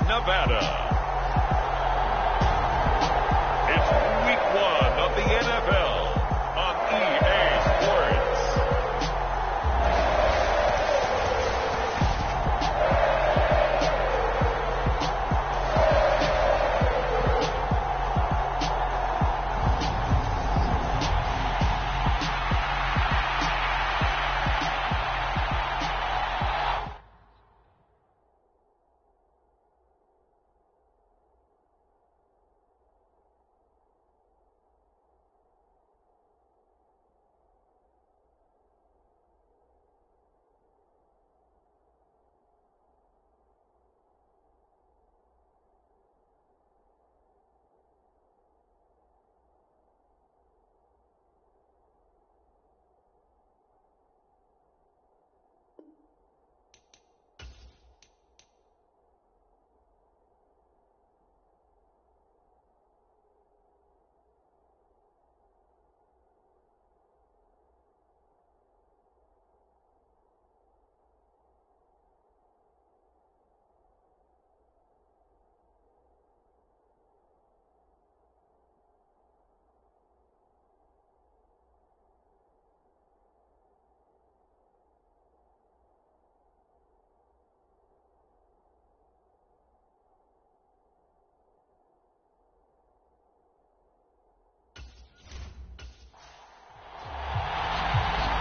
Nevada. It's week 1 of the NFL on EA Sports.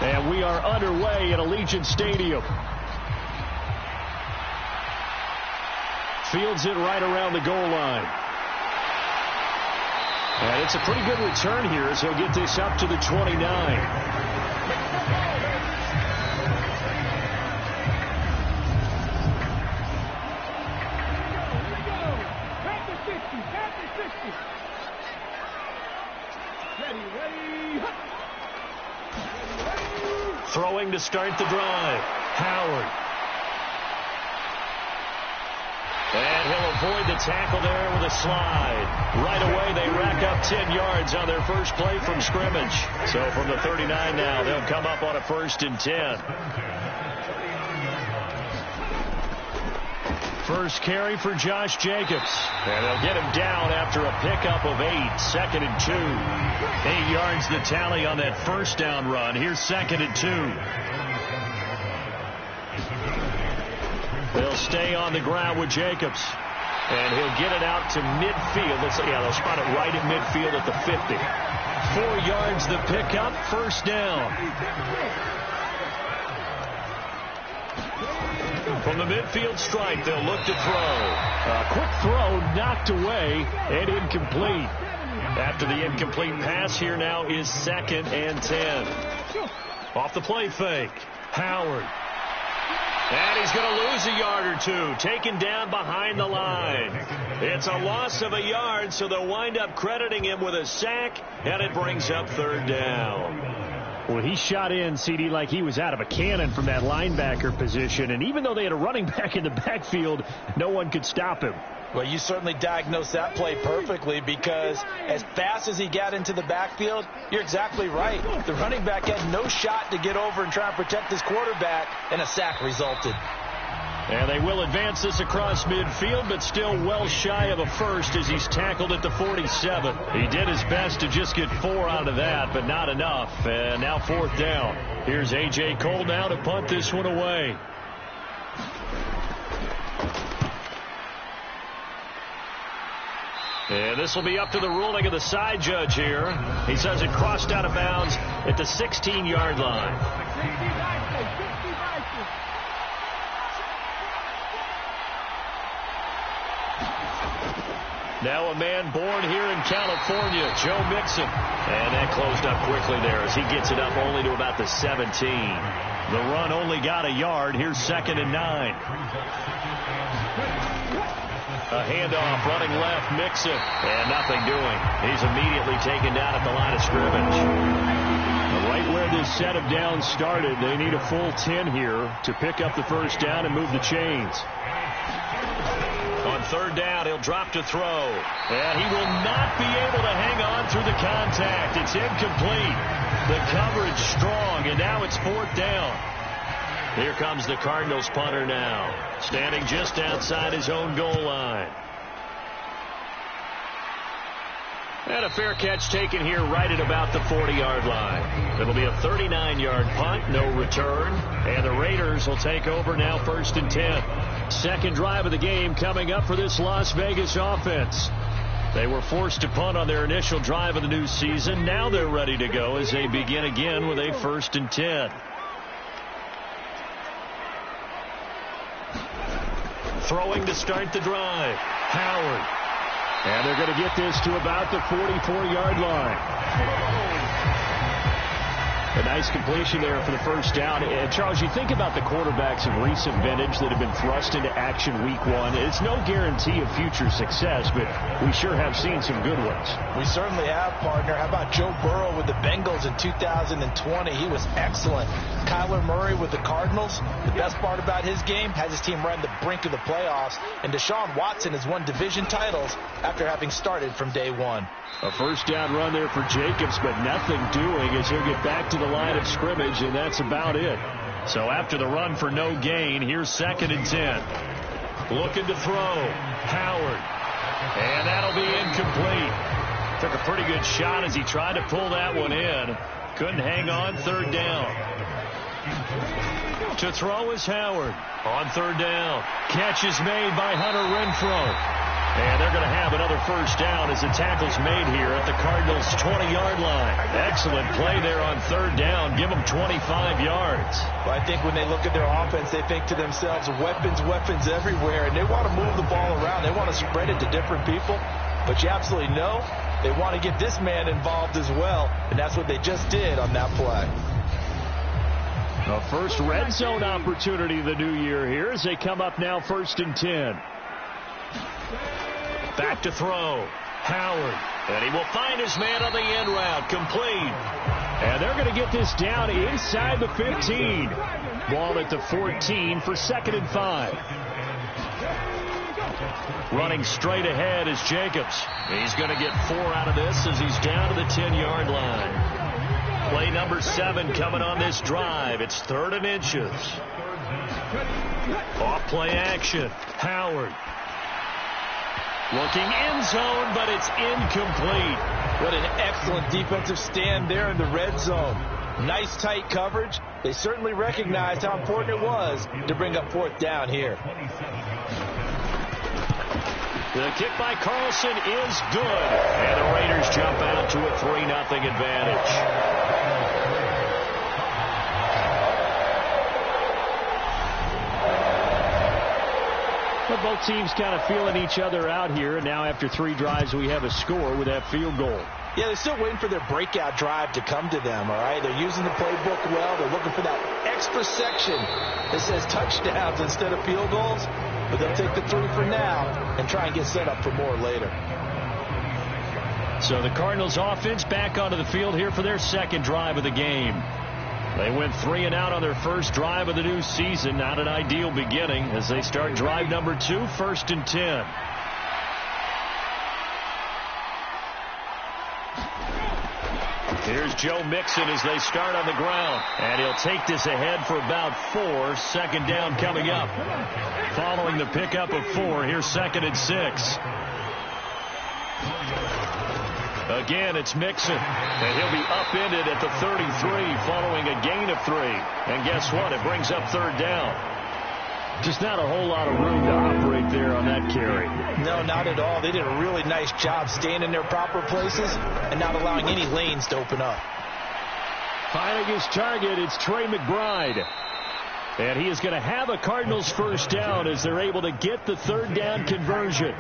And we are underway at Allegiant Stadium. Fields it right around the goal line. And it's a pretty good return here as he'll get this up to the 29. Throwing to start the drive. Howard. And he'll avoid the tackle there with a slide. Right away, they rack up 10 yards on their first play from scrimmage. So from the 39 now, they'll come up on a 1st and 10. First carry for Josh Jacobs. And they'll get him down after a pickup of 8. 2nd and 2. 8 yards the tally on that first down run. Here's 2nd and 2. They'll stay on the ground with Jacobs. And he'll get it out to midfield. They'll spot it right at midfield at the 50. 4 yards the pickup. First down. From the midfield stripe, they'll look to throw. A quick throw knocked away and incomplete. After the incomplete pass, here now is 2nd and 10. Off the play fake. Howard. And he's going to lose a yard or two. Taken down behind the line. It's a loss of a yard, so they'll wind up crediting him with a sack, and it brings up 3rd down. Well, he shot in, CD, like he was out of a cannon from that linebacker position. And even though they had a running back in the backfield, no one could stop him. Well, you certainly diagnosed that play perfectly, because as fast as he got into the backfield, you're exactly right. The running back had no shot to get over and try and protect his quarterback, and a sack resulted. And they will advance this across midfield, but still well shy of a first as he's tackled at the 47. He did his best to just get 4 out of that, but not enough. And now 4th down. Here's A.J. Cole now to punt this one away. And this will be up to the ruling of the side judge here. He says it crossed out of bounds at the 16-yard line. Now a man born here in California, Joe Mixon. And that closed up quickly there as he gets it up only to about the 17. The run only got a yard. Here's 2nd and 9. A handoff, running left, Mixon. And nothing doing. He's immediately taken down at the line of scrimmage. Right where this set of downs started, they need a full 10 here to pick up the first down and move the chains. On 3rd down, he'll drop to throw. And he will not be able to hang on through the contact. It's incomplete. The coverage strong, and now it's 4th down. Here comes the Cardinals punter now, standing just outside his own goal line. And a fair catch taken here right at about the 40-yard line. It'll be a 39-yard punt, no return. And the Raiders will take over now, 1st and 10. Second drive of the game coming up for this Las Vegas offense. They were forced to punt on their initial drive of the new season. Now they're ready to go as they begin again with a 1st and 10. Throwing to start the drive, Howard. And they're going to get this to about the 44-yard line. A nice completion there for the first down. And Charles, you think about the quarterbacks of recent vintage that have been thrust into action week one. It's no guarantee of future success, but we sure have seen some good ones. We certainly have, partner. How about Joe Burrow with the Bengals in 2020? He was excellent. Kyler Murray with the Cardinals. The best part about his game, has his team right on the brink of the playoffs. And Deshaun Watson has won division titles after having started from day one. A first down run there for Jacobs, but nothing doing as he'll get back to the line of scrimmage, and that's about it. So after the run for no gain, here's 2nd and 10. Looking to throw, Howard. And that'll be incomplete. Took a pretty good shot as he tried to pull that one in. Couldn't hang on, 3rd down. To throw is Howard on 3rd down. Catch is made by Hunter Renfrow. And they're going to have another first down as the tackle's made here at the Cardinals' 20-yard line. Excellent play there on 3rd down. Give them 25 yards. Well, I think when they look at their offense, they think to themselves, weapons, weapons everywhere. And they want to move the ball around. They want to spread it to different people. But you absolutely know they want to get this man involved as well. And that's what they just did on that play. The first red zone opportunity of the new year here as they come up now 1st and 10. Back to throw, Howard, and he will find his man on the end route, complete. And they're going to get this down inside the 15. Ball at the 14 for 2nd and 5. Running straight ahead is Jacobs. He's going to get 4 out of this as he's down to the 10-yard line. Play number 7 coming on this drive. It's 3rd and inches. Off play action, Howard. Looking end zone, but it's incomplete. What an excellent defensive stand there in the red zone. Nice tight coverage. They certainly recognized how important it was to bring up 4th down here. The kick by Carlson is good. And the Raiders jump out to a 3-0 advantage. But both teams kind of feeling each other out here. And now after 3 drives, we have a score with that field goal. Yeah, they're still waiting for their breakout drive to come to them, all right? They're using the playbook well. They're looking for that extra section that says touchdowns instead of field goals. But they'll take the 3 for now and try and get set up for more later. So the Cardinals offense back onto the field here for their 2nd drive of the game. They went 3 and out on their first drive of the new season. Not an ideal beginning as they start drive number 2, 1st and 10. Here's Joe Mixon as they start on the ground. And he'll take this ahead for about 4. 2nd down coming up. Following the pickup of 4, here's 2nd and 6. Again, it's Mixon. And he'll be upended at the 33 following a gain of 3. And guess what? It brings up 3rd down. Just not a whole lot of room to operate there on that carry. No, not at all. They did a really nice job staying in their proper places and not allowing any lanes to open up. Finding his target, it's Trey McBride. And he is going to have a Cardinals first down as they're able to get the 3rd down conversion.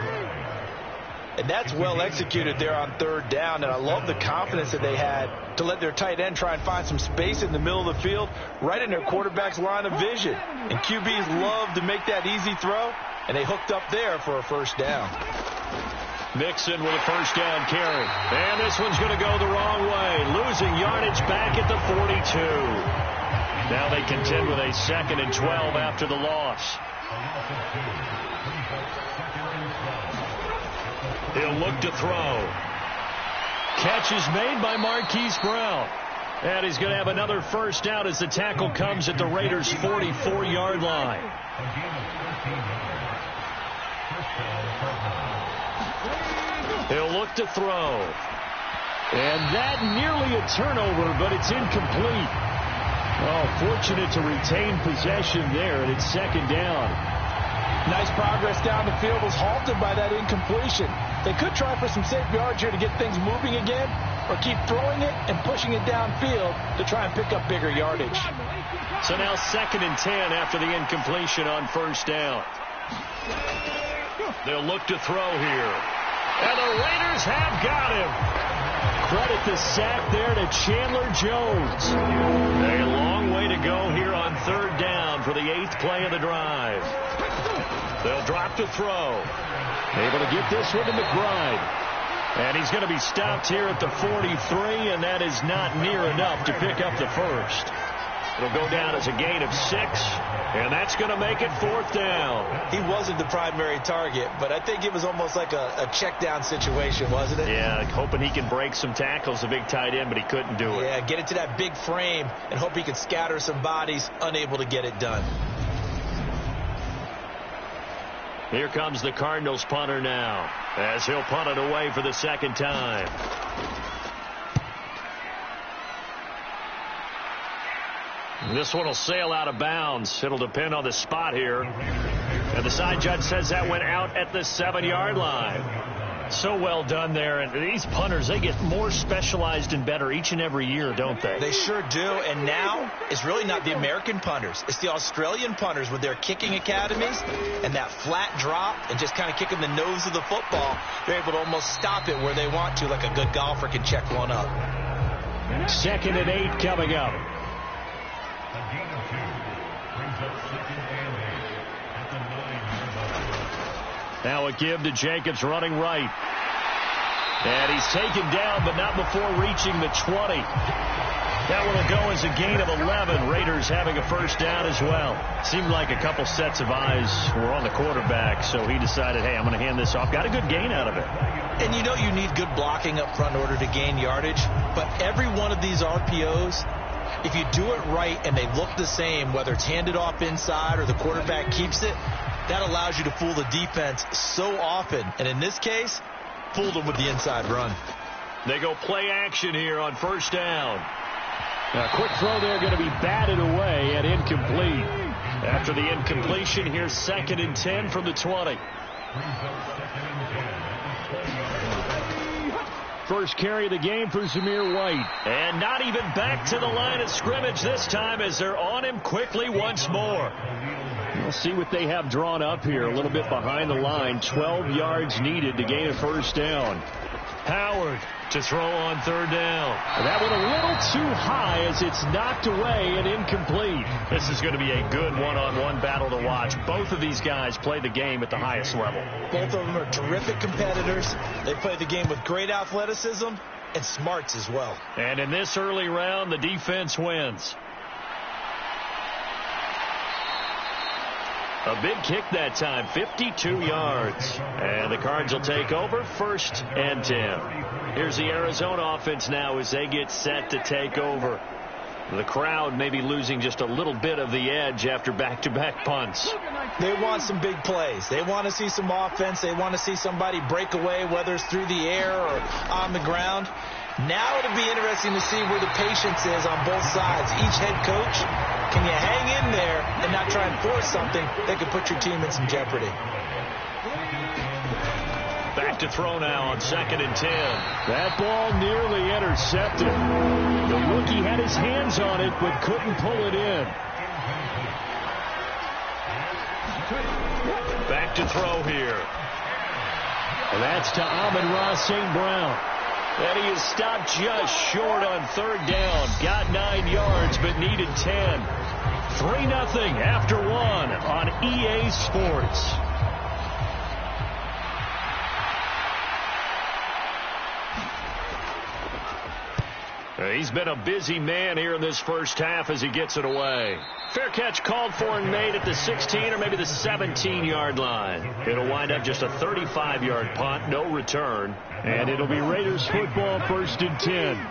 And that's well executed there on 3rd down. And I love the confidence that they had to let their tight end try and find some space in the middle of the field, right in their quarterback's line of vision. And QBs love to make that easy throw, and they hooked up there for a first down. Mixon with a first down carry. And this one's going to go the wrong way. Losing yardage back at the 42. Now they contend with a 2nd and 12 after the loss. He'll look to throw. Catch is made by Marquise Brown. And he's going to have another first down as the tackle comes at the Raiders' 44-yard line. He'll look to throw. And that nearly a turnover, but it's incomplete. Oh, fortunate to retain possession there, and it's second down. Nice progress down the field, was halted by that incompletion. They could try for some safe yards here to get things moving again, or keep throwing it and pushing it downfield to try and pick up bigger yardage. So now 2nd and 10 after the incompletion on first down. They'll look to throw here. And the Raiders have got him. Credit the sack there to Chandler Jones. A long way to go here on 3rd down for the 8th play of the drive. They'll drop to throw. Able to get this one to McBride. And he's going to be stopped here at the 43, and that is not near enough to pick up the first. It'll go down as a gain of 6, and that's going to make it 4th down. He wasn't the primary target, but I think it was almost like a check down situation, wasn't it? Yeah, hoping he can break some tackles, the big tight end, but he couldn't do it. Yeah, get it to that big frame and hope he could scatter some bodies, unable to get it done. Here comes the Cardinals punter now, as he'll punt it away for the 2nd time. This one will sail out of bounds. It'll depend on the spot here. And the side judge says that went out at the 7-yard line. So well done there. And these punters, they get more specialized and better each and every year, don't they? They sure do. And now it's really not the American punters. It's the Australian punters with their kicking academies and that flat drop and just kind of kicking the nose of the football. They're able to almost stop it where they want to, like a good golfer can check one up. 2nd and 8 coming up. Now a give to Jacobs running right. And he's taken down, but not before reaching the 20. That one will go as a gain of 11. Raiders having a first down as well. Seemed like a couple sets of eyes were on the quarterback, so he decided, hey, I'm going to hand this off. Got a good gain out of it. And you know you need good blocking up front in order to gain yardage, but every one of these RPOs, if you do it right and they look the same, whether it's handed off inside or the quarterback keeps it, that allows you to fool the defense so often. And in this case, fooled them with the inside run. They go play action here on first down. A quick throw there going to be batted away and incomplete. After the incompletion, here's 2nd and 10 from the 20. First carry of the game for Zamir White. And not even back to the line of scrimmage this time as they're on him quickly once more. We'll see what they have drawn up here. A little bit behind the line. 12 yards needed to gain a first down. Howard to throw on 3rd down. That one a little too high as it's knocked away and incomplete. This is going to be a good one-on-one battle to watch. Both of these guys play the game at the highest level. Both of them are terrific competitors. They play the game with great athleticism and smarts as well. And in this early round, the defense wins. A big kick that time, 52 yards. And the Cards will take over 1st and 10. Here's the Arizona offense now as they get set to take over. The crowd may be losing just a little bit of the edge after back-to-back punts. They want some big plays. They want to see some offense. They want to see somebody break away, whether it's through the air or on the ground. Now it'll be interesting to see where the patience is on both sides. Each head coach, can you hang in there and not try and force something that could put your team in some jeopardy? Back to throw now on 2nd and 10. That ball nearly intercepted. The rookie had his hands on it but couldn't pull it in. Back to throw here. And that's to Amon-Ra St. Brown. And he is stopped just short on 3rd down. Got 9 yards, but needed 10. 3-0 after 1 on EA Sports. He's been a busy man here in this first half as he gets it away. Fair catch called for and made at the 16 or maybe the 17-yard line. It'll wind up just a 35-yard punt, no return. And it'll be Raiders football 1st and 10.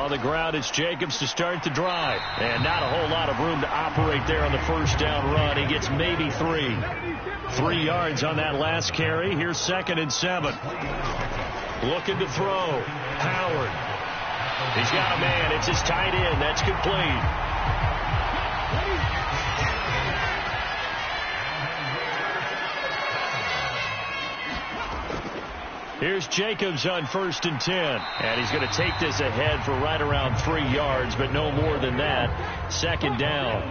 On the ground, it's Jacobs to start the drive. And not a whole lot of room to operate there on the first down run. He gets maybe 3. 3 yards on that last carry. Here's 2nd and 7. Looking to throw. Howard. He's got a man. It's his tight end. That's complete. Here's Jacobs on 1st and 10. And he's going to take this ahead for right around 3 yards, but no more than that. 2nd down.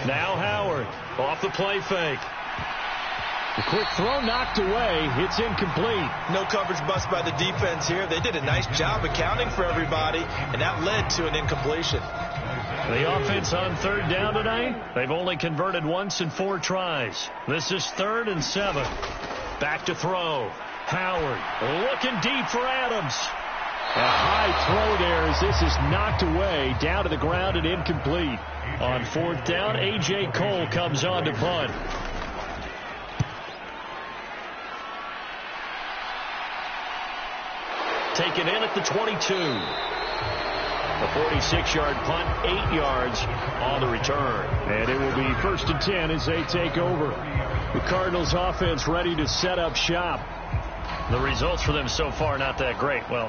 Now Howard off the play fake. The quick throw knocked away. It's incomplete. No coverage bust by the defense here. They did a nice job accounting for everybody, and that led to an incompletion. The offense on 3rd down tonight, they've only converted once in 4 tries. This is 3rd and 7. Back to throw. Howard looking deep for Adams. A high throw there as this is knocked away, down to the ground and incomplete. On 4th down, A.J. Cole comes on to punt. Taken in at the 22. A 46-yard punt, 8 yards on the return. And it will be 1st and 10 as they take over. The Cardinals offense ready to set up shop. The results for them so far not that great. Well,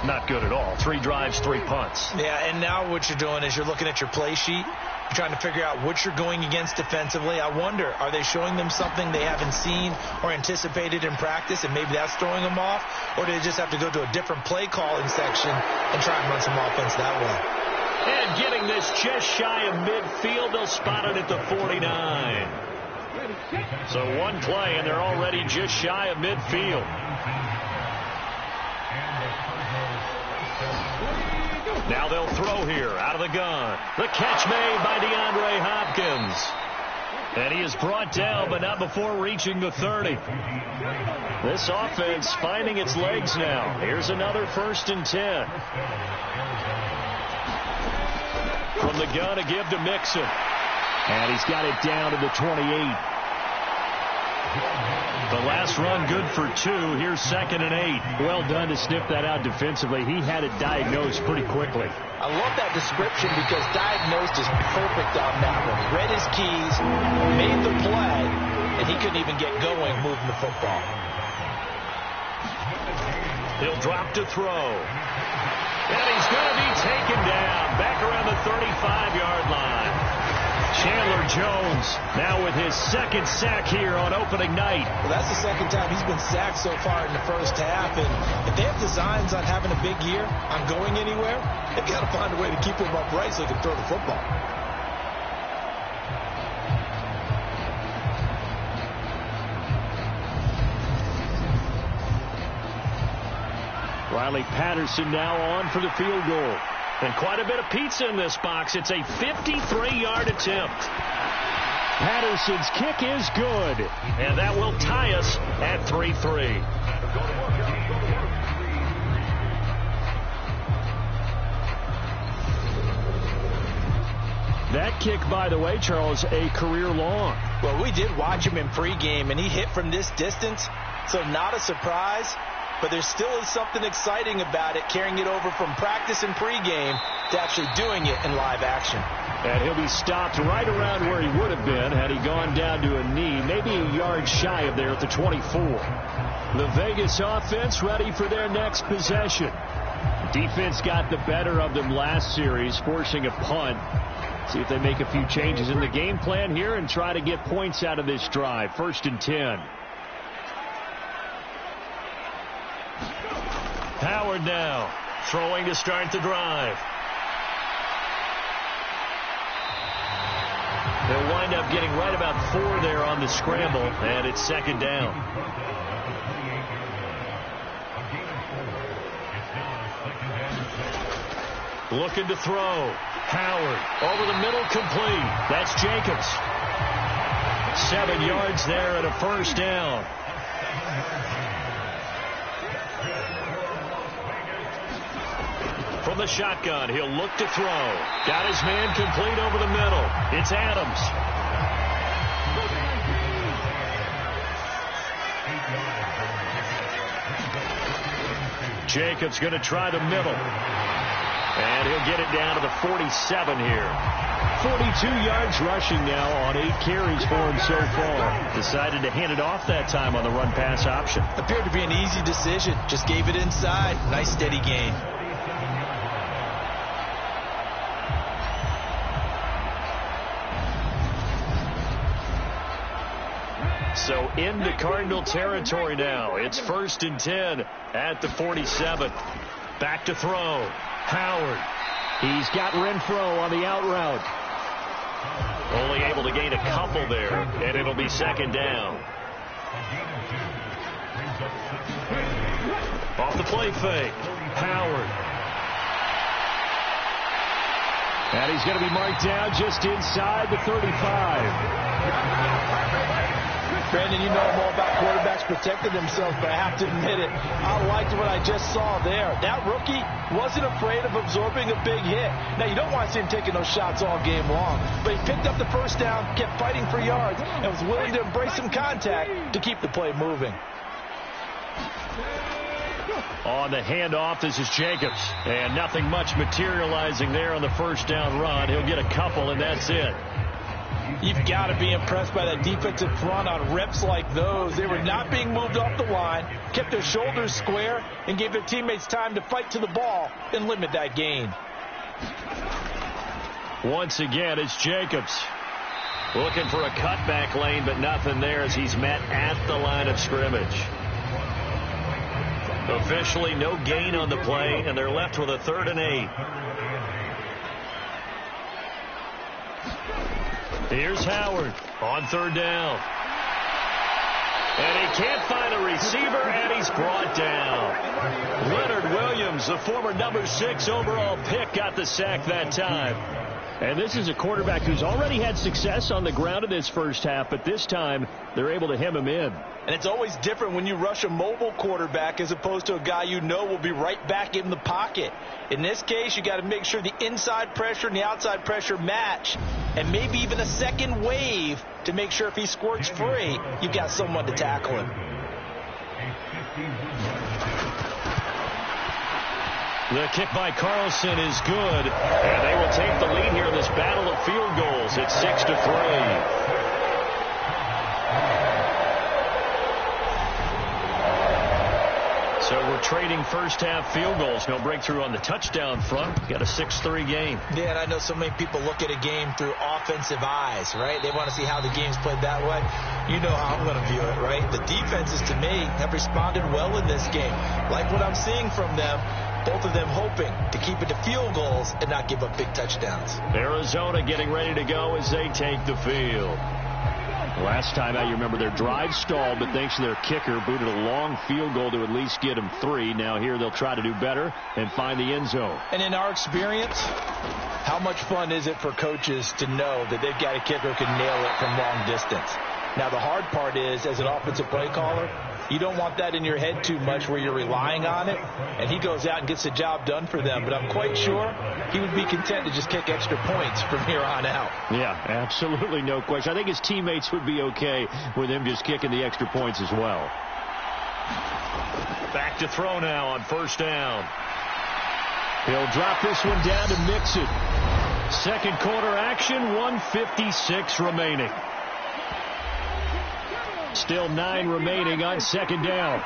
not good at all. 3 drives, 3 punts. Yeah, and now what you're doing is you're looking at your play sheet. You're trying to figure out what you're going against defensively. I wonder, are they showing them something they haven't seen or anticipated in practice, and maybe that's throwing them off? Or do they just have to go to a different play calling section and try and run some offense that way? And getting this just shy of midfield, they'll spot it at the 49. So 1 play, and they're already just shy of midfield. Now they'll throw here out of the gun. The catch made by DeAndre Hopkins. And he is brought down, but not before reaching the 30. This offense finding its legs now. Here's another 1st and 10. From the gun, a give to Mixon. And he's got it down to the 28. The last run good for 2. Here's 2nd and 8. Well done to sniff that out defensively. He had it diagnosed pretty quickly. I love that description because diagnosed is perfect on that one. Read his keys, made the play, and he couldn't even get going moving the football. He'll drop to throw. And he's going to be taken down back around the 35-yard line. Chandler Jones now with his 2nd sack here on opening night. Well, that's the 2nd time he's been sacked so far in the first half. And if they have designs on having a big year, on going anywhere, they've got to find a way to keep him upright so he can throw the football. Riley Patterson now on for the field goal. And quite a bit of pizza in this box. It's a 53-yard attempt. Patterson's kick is good. And that will tie us at 3-3. That kick, by the way, Charles, a career long. Well, we did watch him in pregame, and he hit from this distance, so not a surprise. But there still is something exciting about it, carrying it over from practice and pregame to actually doing it in live action. And he'll be stopped right around where he would have been had he gone down to a knee, maybe a yard shy of there at the 24. The Vegas offense ready for their next possession. Defense got the better of them last series, forcing a punt. See if they make a few changes in the game plan here and try to get points out of this drive. 1st and 10. Howard now throwing to start the drive. They'll wind up getting right about 4 there on the scramble, and it's 2nd down. Looking to throw. Howard over the middle, complete. That's Jacobs. 7 yards there and a 1st down. From the shotgun, he'll look to throw. Got his man complete over the middle. It's Adams. Jacobs going to try the middle. And he'll get it down to the 47 here. 42 yards rushing now on 8 carries for him so far. Decided to hand it off that time on the run-pass option. Appeared to be an easy decision. Just gave it inside. Nice steady gain. So into Cardinal territory now. It's 1st and 10 at the 47. Back to throw. Howard. He's got Renfro on the out route. Only able to gain a couple there, and it'll be 2nd down. Off the play fake. Howard. And he's going to be marked down just inside the 35. Brandon, you know more about quarterbacks protecting themselves, but I have to admit it. I liked what I just saw there. That rookie wasn't afraid of absorbing a big hit. Now, you don't want to see him taking those shots all game long, but he picked up the 1st down, kept fighting for yards, and was willing to embrace some contact to keep the play moving. On the handoff, this is Jacobs. And nothing much materializing there on the 1st down run. He'll get a couple, and that's it. You've got to be impressed by that defensive front on reps like those. They were not being moved off the line, kept their shoulders square, and gave their teammates time to fight to the ball and limit that gain. Once again, it's Jacobs. Looking for a cutback lane, but nothing there as he's met at the line of scrimmage. Officially, no gain on the play, and they're left with a 3rd and 8. Here's Howard on 3rd down. And he can't find a receiver, and he's brought down. Leonard Williams, the former number 6 overall pick, got the sack that time. And this is a quarterback who's already had success on the ground in this first half, but this time they're able to hem him in. And it's always different when you rush a mobile quarterback as opposed to a guy you know will be right back in the pocket. In this case, you got to make sure the inside pressure and the outside pressure match, and maybe even a second wave to make sure if he squirts free, you've got someone to tackle him. The kick by Carlson is good, and they will take the lead here in this battle of field goals. It's 6-3. So we're trading first half field goals. No breakthrough on the touchdown front. Got a 6-3 game. Yeah, and I know so many people look at a game through offensive eyes, right? They want to see how the game's played that way. You know how I'm going to view it, right? The defenses, to me, have responded well in this game. Like what I'm seeing from them, both of them hoping to keep it to field goals and not give up big touchdowns. Arizona getting ready to go as they take the field. Last time out, you remember their drive stalled, but thanks to their kicker, booted a long field goal to at least get them 3. Now here they'll try to do better and find the end zone. And in our experience, how much fun is it for coaches to know that they've got a kicker who can nail it from long distance? Now the hard part is, as an offensive play caller, you don't want that in your head too much where you're relying on it, and he goes out and gets the job done for them. But I'm quite sure he would be content to just kick extra points from here on out. Yeah, absolutely no question. I think his teammates would be okay with him just kicking the extra points as well. Back to throw now on 1st down. He'll drop this one down to Mixon. Second quarter action, 1:56 remaining. Still 9 remaining on 2nd down.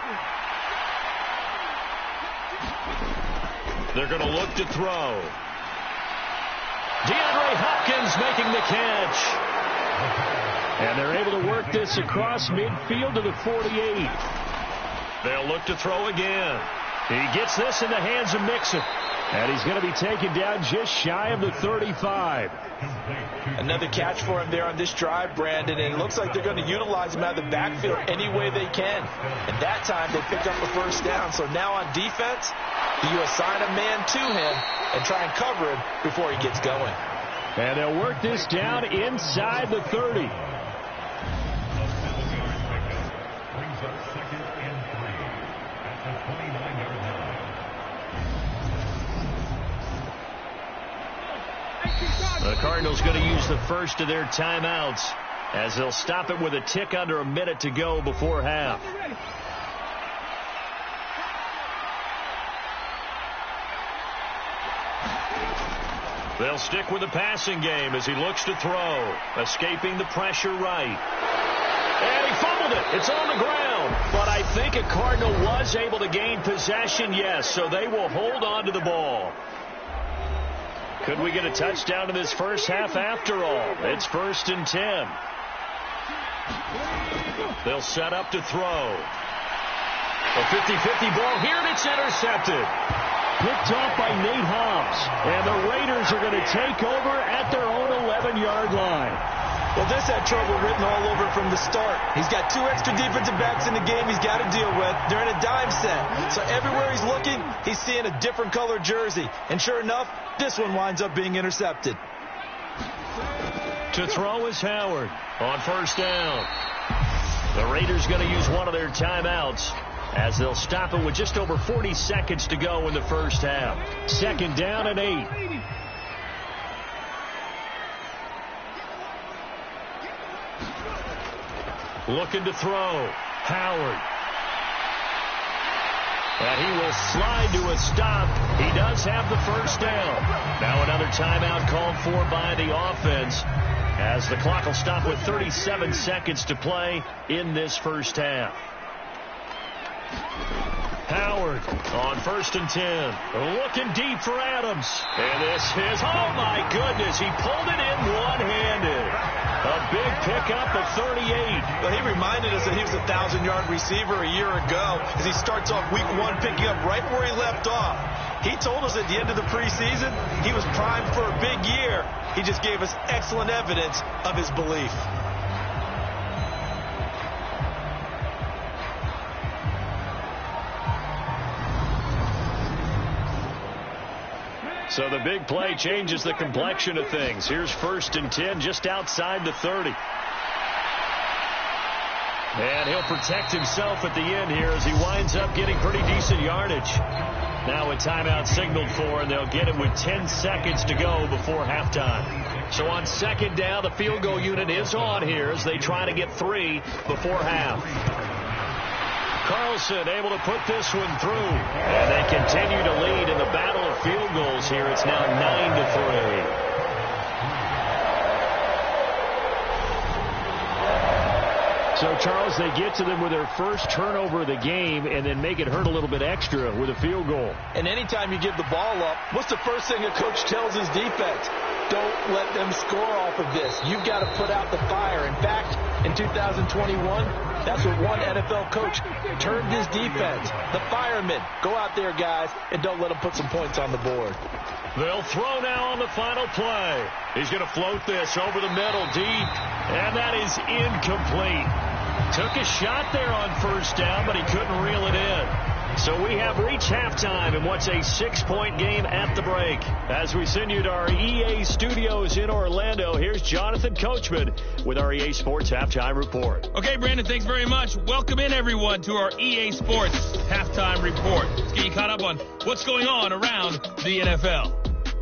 They're going to look to throw. DeAndre Hopkins making the catch. And they're able to work this across midfield to the 48. They'll look to throw again. He gets this in the hands of Mixon. And he's going to be taken down just shy of the 35. Another catch for him there on this drive, Brandon, and it looks like they're going to utilize him out of the backfield any way they can. And that time they picked up a 1st down. So now on defense, you assign a man to him and try and cover him before he gets going. And they'll work this down inside the 30. The Cardinals going to use the first of their timeouts as they'll stop it with a tick under a minute to go before half. They'll stick with the passing game as he looks to throw. Escaping the pressure right. And he fumbled it. It's on the ground. But I think a Cardinal was able to gain possession, yes. So they will hold on to the ball. Could we get a touchdown in this first half after all? It's 1st and 10. They'll set up to throw. A 50-50 ball here, and it's intercepted. Picked off by Nate Hobbs. And the Raiders are going to take over at their own 11-yard line. Well, this had trouble written all over from the start. He's got 2 extra defensive backs in the game he's got to deal with. They're in a dime set. So everywhere he's looking, he's seeing a different color jersey. And sure enough, this one winds up being intercepted. To throw is Howard on 1st down. The Raiders going to use one of their timeouts as they'll stop it with just over 40 seconds to go in the first half. 2nd down and 8. Looking to throw. Howard. And he will slide to a stop. He does have the 1st down. Now another timeout called for by the offense as the clock will stop with 37 seconds to play in this first half. Howard on 1st and 10. Looking deep for Adams. And this is, oh my goodness, he pulled it in one-handed. A big pickup of 38. But he reminded us that he was a 1,000-yard receiver a year ago as he starts off week 1 picking up right where he left off. He told us at the end of the preseason he was primed for a big year. He just gave us excellent evidence of his belief. So the big play changes the complexion of things. Here's 1st and 10 just outside the 30. And he'll protect himself at the end here as he winds up getting pretty decent yardage. Now a timeout signaled for, and they'll get it with 10 seconds to go before halftime. So on 2nd down, the field goal unit is on here as they try to get 3 before half. Carlson able to put this one through. And they continue to lead in the battle of field goals here. It's now 9-3. So, Charles, they get to them with their first turnover of the game and then make it hurt a little bit extra with a field goal. And anytime you give the ball up, what's the first thing a coach tells his defense? Don't let them score off of this. You've got to put out the fire. In fact, in 2021, that's what one NFL coach termed his defense. The firemen. Go out there, guys, and don't let them put some points on the board. They'll throw now on the final play. He's going to float this over the middle deep, and that is incomplete. Took a shot there on 1st down, but he couldn't reel it in. So we have reached halftime in what's a 6-point game at the break. As we send you to our EA studios in Orlando, here's Jonathan Coachman with our EA Sports Halftime Report. Okay, Brandon, thanks very much. Welcome in, everyone, to our EA Sports Halftime Report. Let's get you caught up on what's going on around the NFL.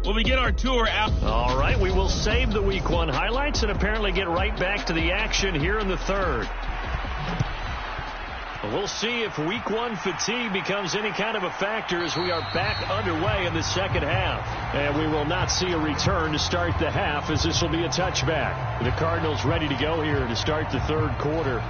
We'll begin our tour after. All right, we will save the Week 1 highlights and apparently get right back to the action here in the 3rd. We'll see if Week 1 fatigue becomes any kind of a factor as we are back underway in the 2nd half. And we will not see a return to start the half as this will be a touchback. The Cardinals ready to go here to start the 3rd quarter.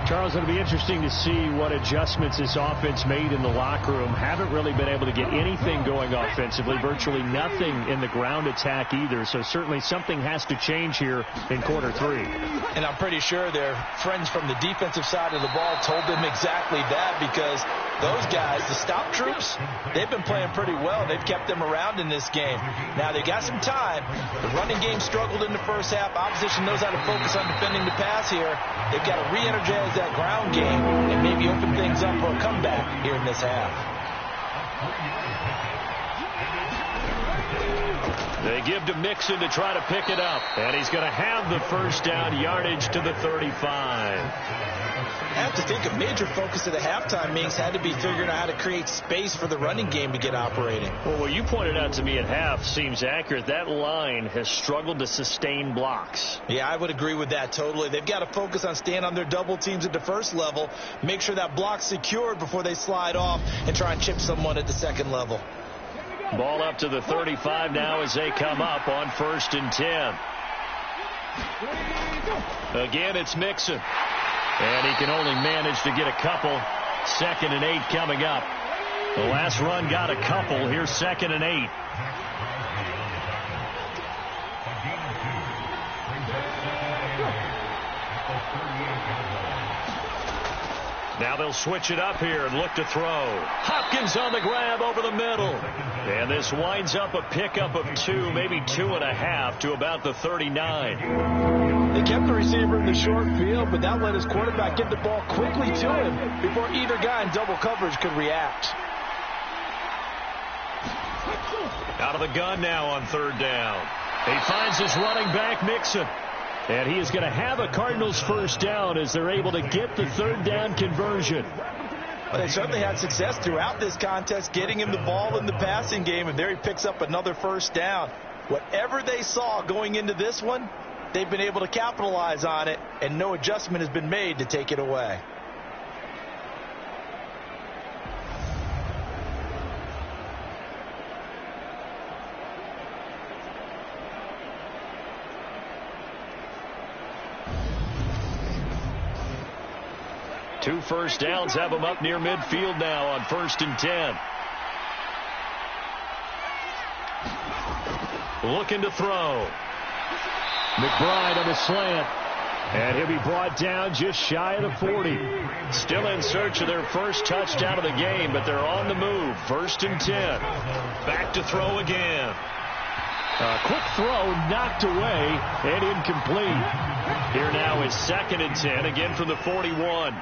Charles, it'll be interesting to see what adjustments this offense made in the locker room. Haven't really been able to get anything going offensively. Virtually nothing in the ground attack either. So certainly something has to change here in quarter 3. And I'm pretty sure their friends from the defensive side of the ball told them exactly that, because those guys, the stop troops, they've been playing pretty well. They've kept them around in this game. Now, they got some time. The running game struggled in the first half. Opposition knows how to focus on defending the pass here. They've got to re-energize that ground game and maybe open things up for a comeback here in this half. They give to Mixon to try to pick it up. And he's going to have the 1st down yardage to the 35. I have to think a major focus of the halftime meetings had to be figuring out how to create space for the running game to get operating. Well, what you pointed out to me at half seems accurate. That line has struggled to sustain blocks. Yeah, I would agree with that totally. They've got to focus on staying on their double teams at the first level, make sure that block's secured before they slide off and try and chip someone at the second level. Ball up to the 35 now as they come up on 1st and 10. Again, it's Mixon. And he can only manage to get a couple. 2nd and 8 coming up. The last run got a couple. Here's 2nd and 8. Now they'll switch it up here and look to throw. Hopkins on the grab over the middle. And this winds up a pickup of 2, maybe 2.5 to about the 39. They kept the receiver in the short field, but that let his quarterback get the ball quickly to him before either guy in double coverage could react. Out of the gun now on 3rd down. He finds his running back, Mixon. And he is going to have a Cardinals 1st down as they're able to get the 3rd down conversion. Well, they certainly had success throughout this contest, getting him the ball in the passing game, and there he picks up another 1st down. Whatever they saw going into this one, they've been able to capitalize on it, and no adjustment has been made to take it away. Two 1st downs have him up near midfield now on 1st and 10. Looking to throw. McBride on the slant. And he'll be brought down just shy of the 40. Still in search of their first touchdown of the game, but they're on the move. 1st and 10. Back to throw again. A quick throw knocked away and incomplete. Here now is 2nd and 10, again from the 41.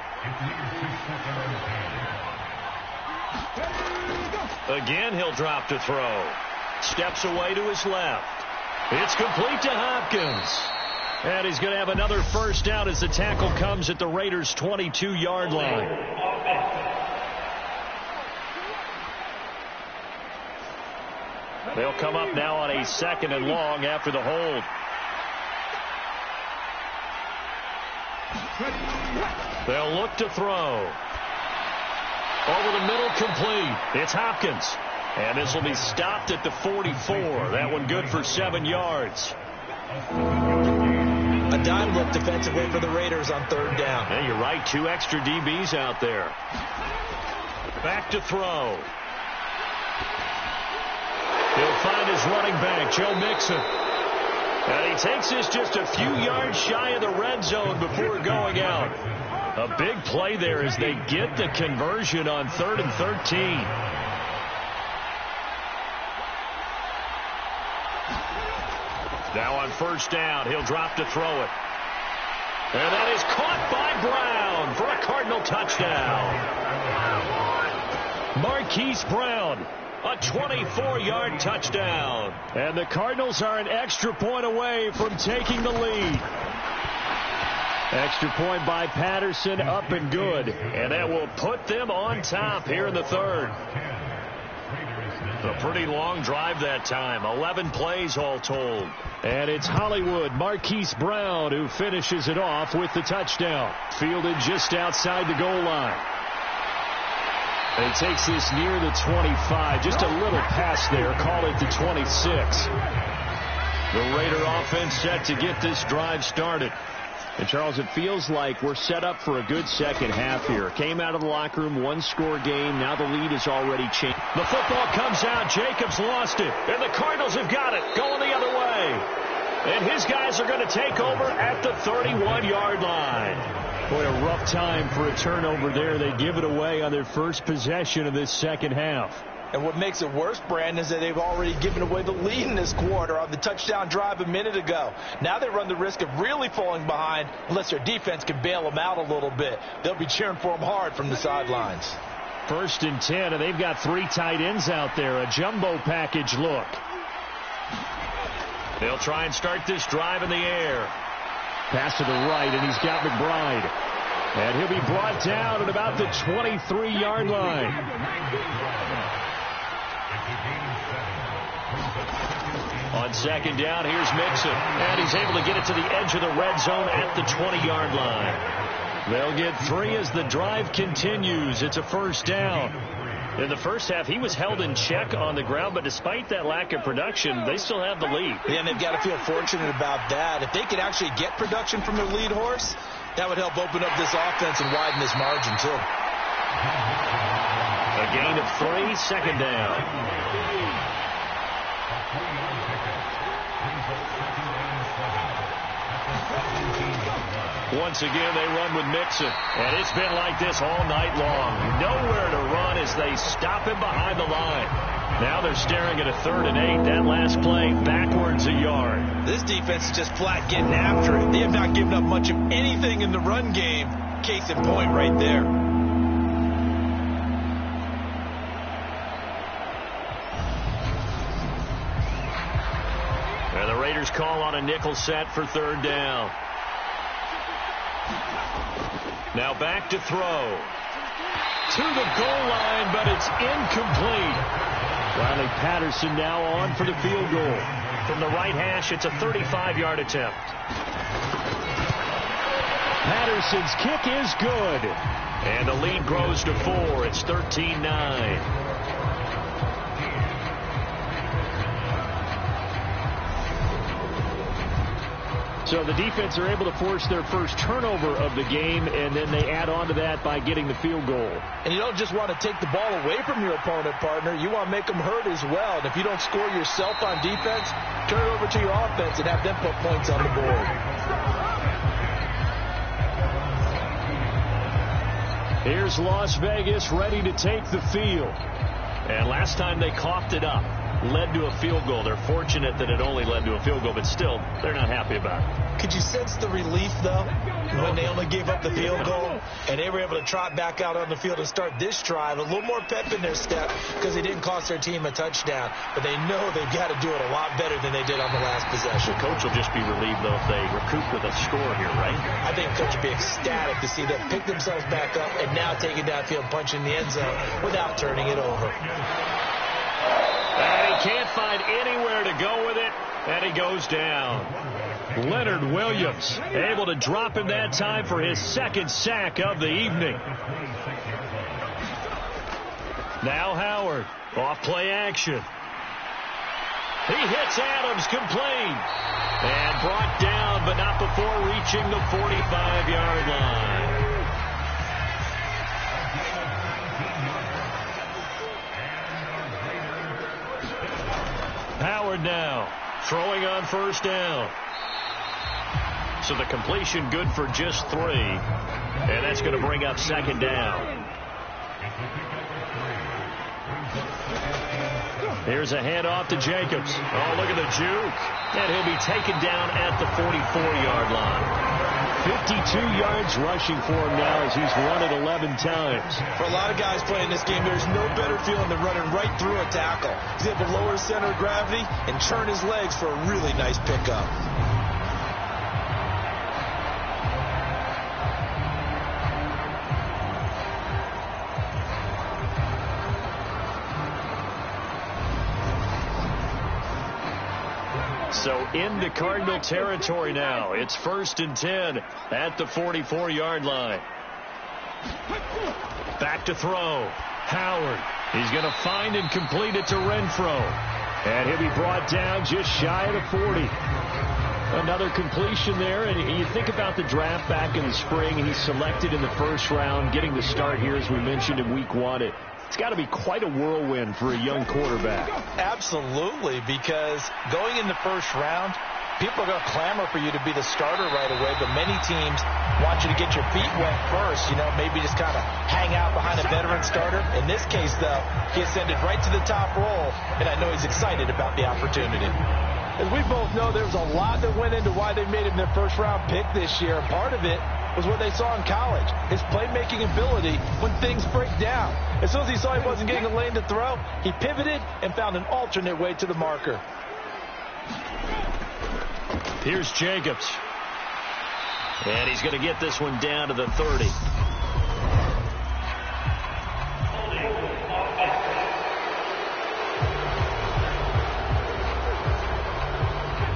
Again he'll drop to throw. Steps away to his left. It's complete to Hopkins. And he's going to have another 1st down as the tackle comes at the Raiders' 22-yard line. They'll come up now on a 2nd and long after the hold. They'll look to throw. Over the middle, complete. It's Hopkins. And this will be stopped at the 44. That one good for 7 yards. A dime look defensively for the Raiders on 3rd down. Yeah, you're right. 2 extra DBs out there. Back to throw. He'll find his running back, Joe Mixon. And he takes this just a few yards shy of the red zone before going out. A big play there as they get the conversion on 3rd and 13. Now on 1st down, he'll drop to throw it. And that is caught by Brown for a Cardinal touchdown. Marquise Brown. A 24-yard touchdown. And the Cardinals are an extra point away from taking the lead. Extra point by Patterson, up and good. And that will put them on top here in the 3rd. A pretty long drive that time. 11 plays all told. And it's Hollywood, Marquise Brown, who finishes it off with the touchdown. Fielded just outside the goal line. And he takes this near the 25. Just a little pass there. Call it the 26. The Raider offense set to get this drive started. And, Charles, it feels like we're set up for a good second half here. Came out of the locker room, 1-score game. Now the lead is already changed. The football comes out. Jacobs lost it. And the Cardinals have got it. Going the other way. And his guys are going to take over at the 31-yard line. Boy, a rough time for a turnover there. They give it away on their first possession of this second half. And what makes it worse, Brandon, is that they've already given away the lead in this quarter on the touchdown drive a minute ago. Now they run the risk of really falling behind unless their defense can bail them out a little bit. They'll be cheering for them hard from the sidelines. 1st and 10, and they've got 3 tight ends out there. A jumbo package look. They'll try and start this drive in the air. Pass to the right, and he's got McBride. And he'll be brought down at about the 23-yard line. On 2nd down, here's Mixon. And he's able to get it to the edge of the red zone at the 20-yard line. They'll get 3 as the drive continues. It's a 1st down. In the first half, he was held in check on the ground, but despite that lack of production, they still have the lead. Yeah, and they've got to feel fortunate about that. If they could actually get production from their lead horse, that would help open up this offense and widen this margin, too. A gain of 3, second down. Once again, they run with Mixon. And it's been like this all night long. Nowhere to run as they stop him behind the line. Now they're staring at a 3rd and 8. That last play, backwards a yard. This defense is just flat getting after it. They have not given up much of anything in the run game. Case in point right there. And the Raiders call on a nickel set for 3rd down. Now back to throw. To the goal line, but it's incomplete. Riley Patterson now on for the field goal. From the right hash, it's a 35-yard attempt. Patterson's kick is good. And the lead grows to 4. It's 13-9. So the defense are able to force their first turnover of the game, and then they add on to that by getting the field goal. And you don't just want to take the ball away from your opponent, partner. You want to make them hurt as well. And if you don't score yourself on defense, turn it over to your offense and have them put points on the board. Here's Las Vegas ready to take the field. And last time they coughed it up. Led to a field goal. They're fortunate that it only led to a field goal, but still, they're not happy about it. Could you sense the relief, though, when they only gave up the field goal and they were able to trot back out on the field and start this drive? A little more pep in their step because they didn't cost their team a touchdown, but they know they've got to do it a lot better than they did on the last possession. The coach will just be relieved, though, if they recoup with a score here, right? I think the coach will be ecstatic to see them pick themselves back up and now take it downfield, punch in the end zone without turning it over. And he can't find anywhere to go with it, and he goes down. Leonard Williams able to drop him that time for his 2nd sack of the evening. Now Howard, off play action. He hits Adams complete. And brought down, but not before reaching the 45-yard line. Howard now throwing on 1st down. So the completion good for just 3. And that's going to bring up 2nd down. Here's a handoff to Jacobs. Oh, look at the juke. And he'll be taken down at the 44-yard line. 52 yards rushing for him now as he's run it 11 times. For a lot of guys playing this game, there's no better feeling than running right through a tackle. He's able to lower his center of gravity and turn his legs for a really nice pickup. So into Cardinal territory now. It's 1st and 10 at the 44-yard line. Back to throw. Howard. He's going to find and complete it to Renfro. And he'll be brought down just shy of the 40. Another completion there. And you think about the draft back in the spring. He's selected in the 1st round, getting the start here, as we mentioned, in week 1. It's got to be quite a whirlwind for a young quarterback. Absolutely, because going in the 1st round, people are going to clamor for you to be the starter right away, but many teams want you to get your feet wet first, maybe just kind of hang out behind a veteran starter. In this case, though, he ascended right to the top role, and I know he's excited about the opportunity. As we both know, there's a lot that went into why they made him their 1st-round pick this year. Part of it was what they saw in college, his playmaking ability when things break down. As soon as he saw he wasn't getting a lane to throw, he pivoted and found an alternate way to the marker. Here's Jacobs. And he's going to get this one down to the 30.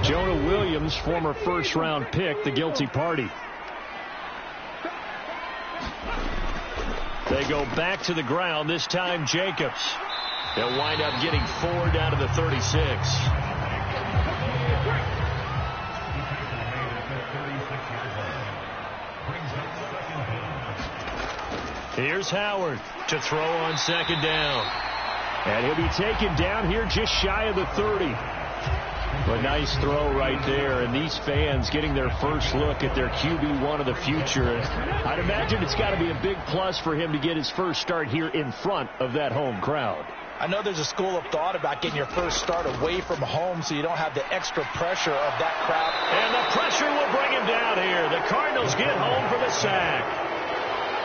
Jonah Williams, former 1st-round pick, the guilty party. They They go back to the ground, this time Jacobs. They'll wind up getting 4 down to the 36. Here's Howard to throw on second down. And he'll be taken down here just shy of the 30. A nice throw right there, and these fans getting their first look at their QB1 of the future. I'd imagine it's got to be a big plus for him to get his first start here in front of that home crowd. I know there's a school of thought about getting your first start away from home so you don't have the extra pressure of that crowd. And the pressure will bring him down here. The Cardinals get home for the sack.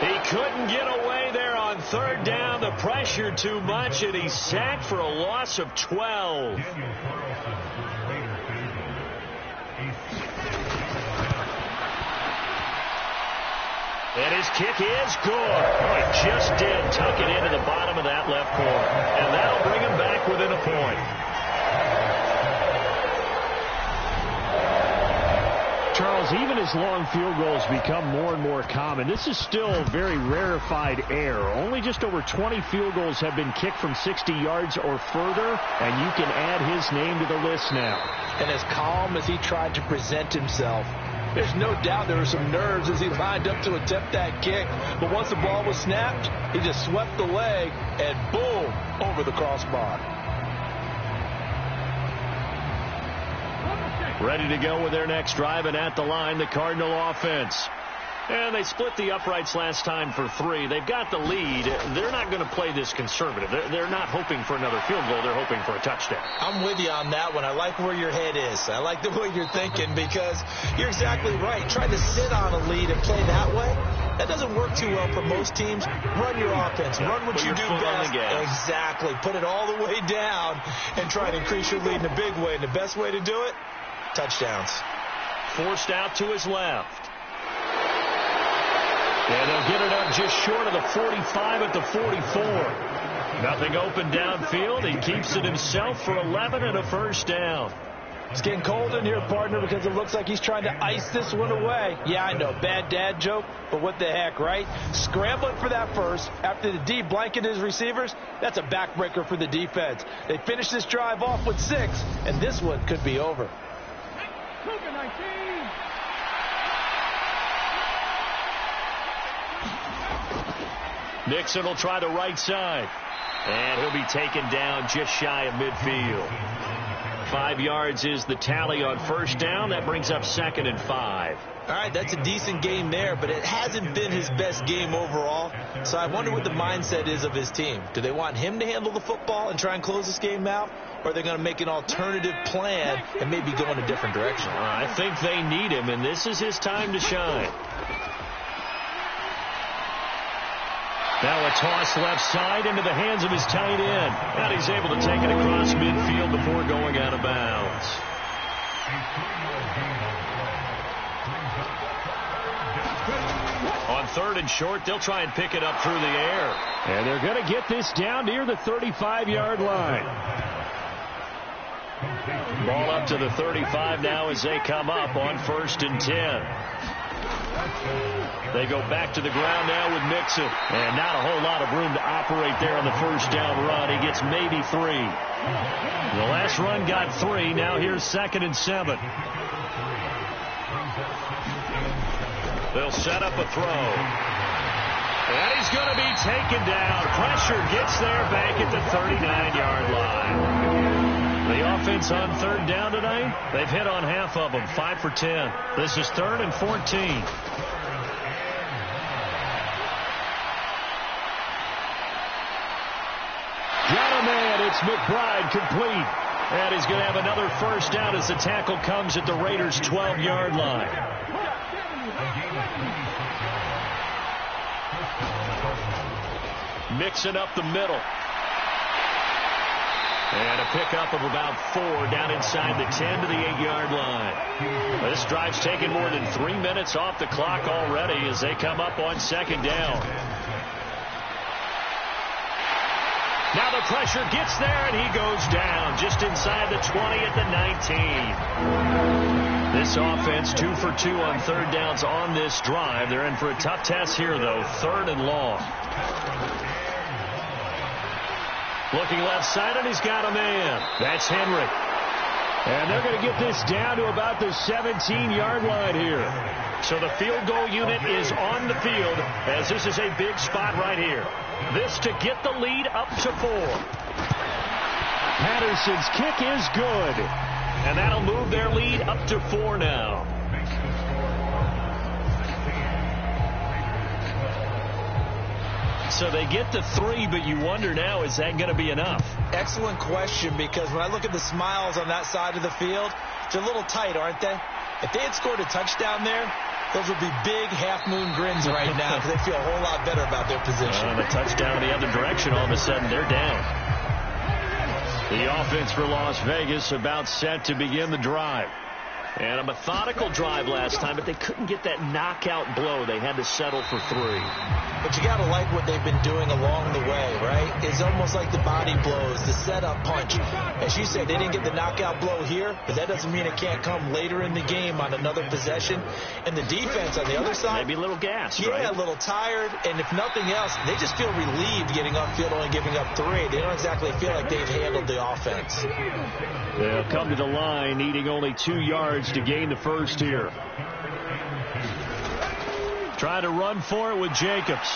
He couldn't get away there on third down. The pressure too much, and he's sacked for a loss of 12. And his kick is good. Oh, he just did tuck it into the bottom of that left corner. And that'll bring him back within a point. Charles, even as long field goals become more and more common, this is still very rarefied air. Only just over 20 field goals have been kicked from 60 yards or further, and you can add his name to the list now. And as calm as he tried to present himself, there's no doubt there were some nerves as he lined up to attempt that kick. But once the ball was snapped, he just swept the leg and boom, over the crossbar. Ready to go with their next drive, and at the line, the Cardinal offense. And they split the uprights last time for 3. They've got the lead. They're not going to play this conservative. They're not hoping for another field goal. They're hoping for a touchdown. I'm with you on that one. I like where your head is. I like the way you're thinking because you're exactly right. Trying to sit on a lead and play that way, that doesn't work too well for most teams. Run your offense. Run what you do best. Exactly. Put it all the way down and try to increase your lead in a big way. And the best way to do it, touchdowns. Forced out to his left. And they'll get it up just short of the 45 at the 44. Nothing open downfield. He keeps it himself for 11 and a first down. It's getting cold in here, partner, because it looks like he's trying to ice this one away. Yeah, I know, bad dad joke, but what the heck, right? Scrambling for that first after the D blanketed his receivers, that's a backbreaker for the defense. They finish this drive off with 6, and this one could be over. Nixon will try the right side. And he'll be taken down just shy of midfield. 5 yards is the tally on first down. That brings up 2nd and 5. All right, that's a decent game there, but it hasn't been his best game overall. So I wonder what the mindset is of his team. Do they want him to handle the football and try and close this game out? Or are they going to make an alternative plan and maybe go in a different direction? I think they need him, and this is his time to shine. Now a toss left side into the hands of his tight end. And he's able to take it across midfield before going out of bounds. On 3rd and short, they'll try and pick it up through the air. And they're going to get this down near the 35-yard line. Ball up to the 35 now as they come up on 1st and 10. They go back to the ground now with Mixon. And not a whole lot of room to operate there on the first down run. He gets maybe 3. The last run got 3. Now here's 2nd and 7. They'll set up a throw. And he's going to be taken down. Pressure gets there back at the 39-yard line. The offense on 3rd down tonight, they've hit on half of them, 5 for 10. This is 3rd and 14. Got a man, it's McBride complete. And he's going to have another first down as the tackle comes at the Raiders' 12-yard line. Mixing up the middle. And a pickup of about 4 down inside the 10 to the 8-yard line. This drive's taken more than 3 minutes off the clock already as they come up on 2nd down. Now the pressure gets there, and he goes down just inside the 20 at the 19. This offense 2 for 2 on 3rd downs on this drive. They're in for a tough test here, though. 3rd and long. Looking left side, and he's got a man. That's Henry. And they're going to get this down to about the 17-yard line here. So the field goal unit is on the field, as this is a big spot right here. This to get the lead up to 4. Patterson's kick is good. And that'll move their lead up to 4 now. So they get to 3, but you wonder now, is that going to be enough? Excellent question, because when I look at the smiles on that side of the field, they're a little tight, aren't they? If they had scored a touchdown there, those would be big half-moon grins right now, because they feel a whole lot better about their position. And a touchdown the other direction, all of a sudden they're down. The offense for Las Vegas about set to begin the drive. And a methodical drive last time, but they couldn't get that knockout blow. They had to settle for 3. But you got to like what they've been doing along the way, right? It's almost like the body blows, the setup punch. As you said, they didn't get the knockout blow here, but that doesn't mean it can't come later in the game on another possession. And the defense on the other side, maybe a little gassed, yeah, right? a little tired. And if nothing else, they just feel relieved getting upfield, only giving up 3. They don't exactly feel like they've handled the offense. They'll come to the line, needing only 2 yards to gain the first here. Trying to run for it with Jacobs.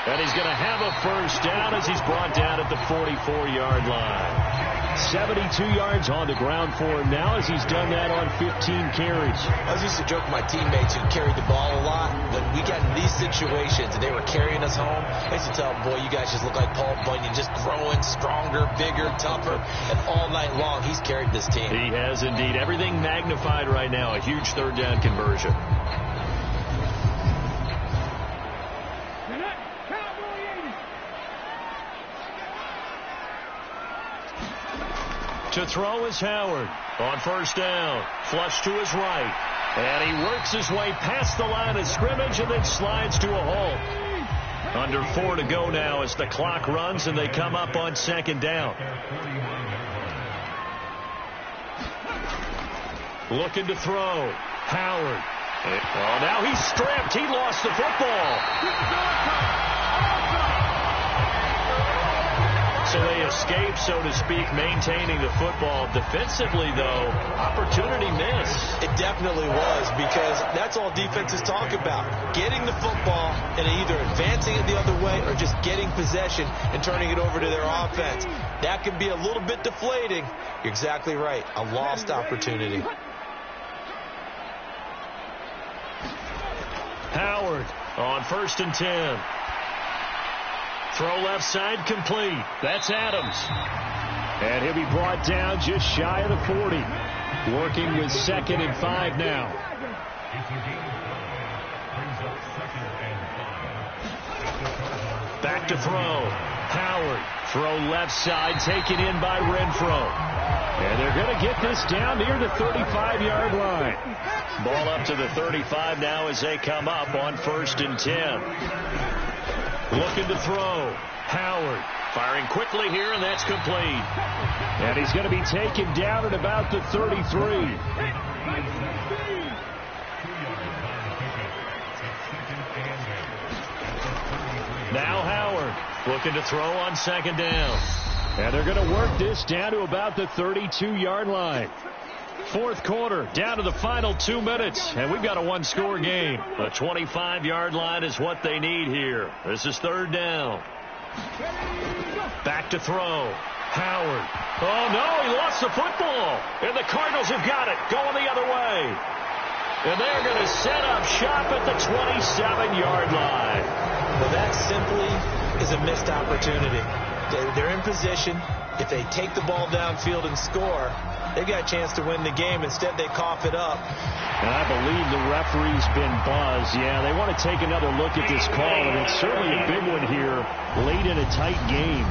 And he's going to have a first down as he's brought down at the 44-yard line. 72 yards on the ground for him now as he's done that on 15 carries. I used to joke with my teammates who carried the ball a lot. When we got in these situations and they were carrying us home, I used to tell them, boy, you guys just look like Paul Bunyan, just growing stronger, bigger, tougher. And all night long, he's carried this team. He has indeed. Everything magnified right now. A huge third down conversion. To throw is Howard on first down. Flush to his right. And he works his way past the line of scrimmage and then slides to a halt. Under 4 to go now as the clock runs and they come up on second down. Looking to throw. Howard. Oh, now he's stripped. He lost the football. So they escape, so to speak, maintaining the football. Defensively, though, opportunity missed. It definitely was, because that's all defenses talk about. Getting the football and either advancing it the other way or just getting possession and turning it over to their offense. That can be a little bit deflating. You're exactly right. A lost opportunity. Howard on first and 10. Throw left side complete. That's Adams. And he'll be brought down just shy of the 40. Working with 2nd and 5 now. Back to throw. Howard. Throw left side, taken in by Renfro. And they're going to get this down near the 35-yard line. Ball up to the 35 now as they come up on first and 10. Looking to throw. Howard firing quickly here, and that's complete. And he's going to be taken down at about the 33. Now Howard looking to throw on second down. And they're going to work this down to about the 32-yard line. Fourth quarter, down to the final 2 minutes, and we've got a one-score game. A 25-yard line is what they need here. This is third down. Back to throw. Howard. Oh, no, he lost the football. And the Cardinals have got it, going the other way. And they're going to set up shop at the 27-yard line. Well, that simply is a missed opportunity. They're in position. If they take the ball downfield and score, they got a chance to win the game. Instead, they cough it up. And I believe the referee's been buzzed. Yeah, they want to take another look at this call, and it's certainly a big one here late in a tight game.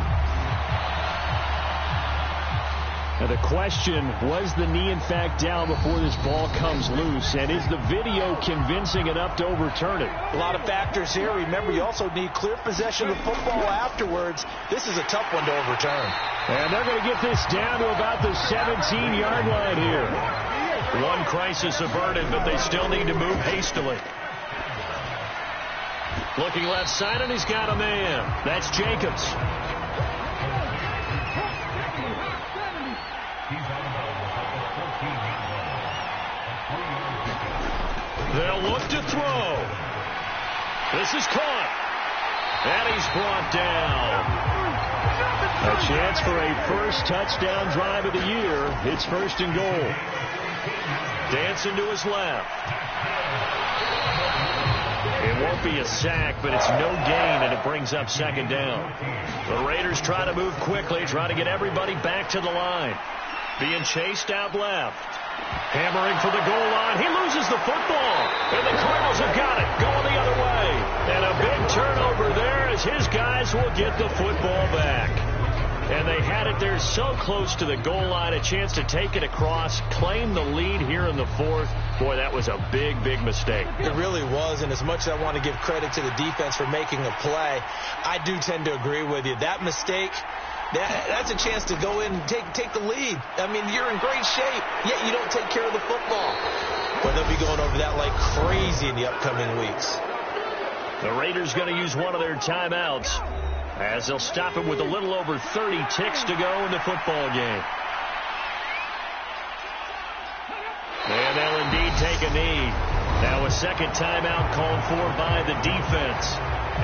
Now the question, was the knee in fact down before this ball comes loose? And is the video convincing enough to overturn it? A lot of factors here. Remember, you also need clear possession of the football afterwards. This is a tough one to overturn. And they're going to get this down to about the 17-yard line here. One crisis averted, but they still need to move hastily. Looking left side, and he's got a man. That's Jacobs. They'll look to throw. This is caught. And he's brought down. A chance for a first touchdown drive of the year. It's 1st and goal. Dancing to his left. It won't be a sack, but it's no gain, and it brings up 2nd down. The Raiders try to move quickly, try to get everybody back to the line. Being chased out left. Hammering for the goal line. He loses the football. And the Cardinals have got it. Going the other way. And a big turnover there as his guys will get the football back. And they had it there so close to the goal line. A chance to take it across. Claim the lead here in the 4th. Boy, that was a big, big mistake. It really was. And as much as I want to give credit to the defense for making a play, I do tend to agree with you. That mistake... That's a chance to go in and take the lead. I mean, you're in great shape, yet you don't take care of the football. But they'll be going over that like crazy in the upcoming weeks. The Raiders going to use one of their timeouts as they'll stop it with a little over 30 ticks to go in the football game. And they'll indeed take a knee. Now a second timeout called for by the defense,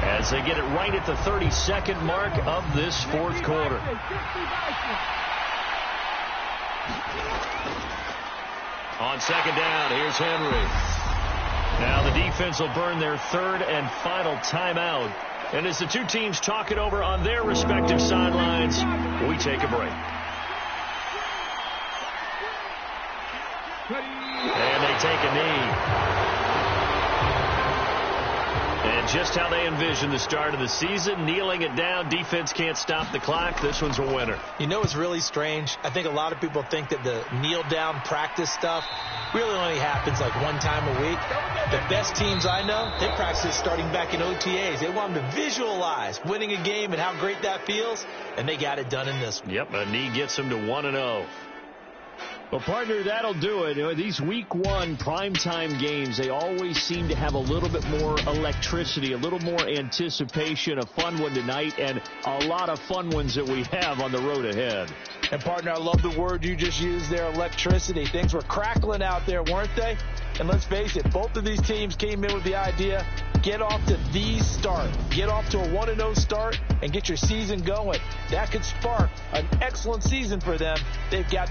as they get it right at the 32nd mark of this 4th quarter. On 2nd down, here's Henry. Now the defense will burn their 3rd and final timeout. And as the two teams talk it over on their respective sidelines, we take a break. And they take a knee. And just how they envision the start of the season, kneeling it down, defense can't stop the clock. This one's a winner. You know what's really strange? I think a lot of people think that the kneel-down practice stuff really only happens like one time a week. The best teams I know, they practice it starting back in OTAs. They want them to visualize winning a game and how great that feels, and they got it done in this one. Yep, a knee gets them to 1-0. Well, partner, that'll do it. You know, these Week 1 primetime games, they always seem to have a little bit more electricity, a little more anticipation. A fun one tonight, and a lot of fun ones that we have on the road ahead. And, partner, I love the word you just used there, electricity. Things were crackling out there, weren't they? And let's face it, both of these teams came in with the idea, get off to the start. Get off to a 1-0 start and get your season going. That could spark an excellent season for them. They've got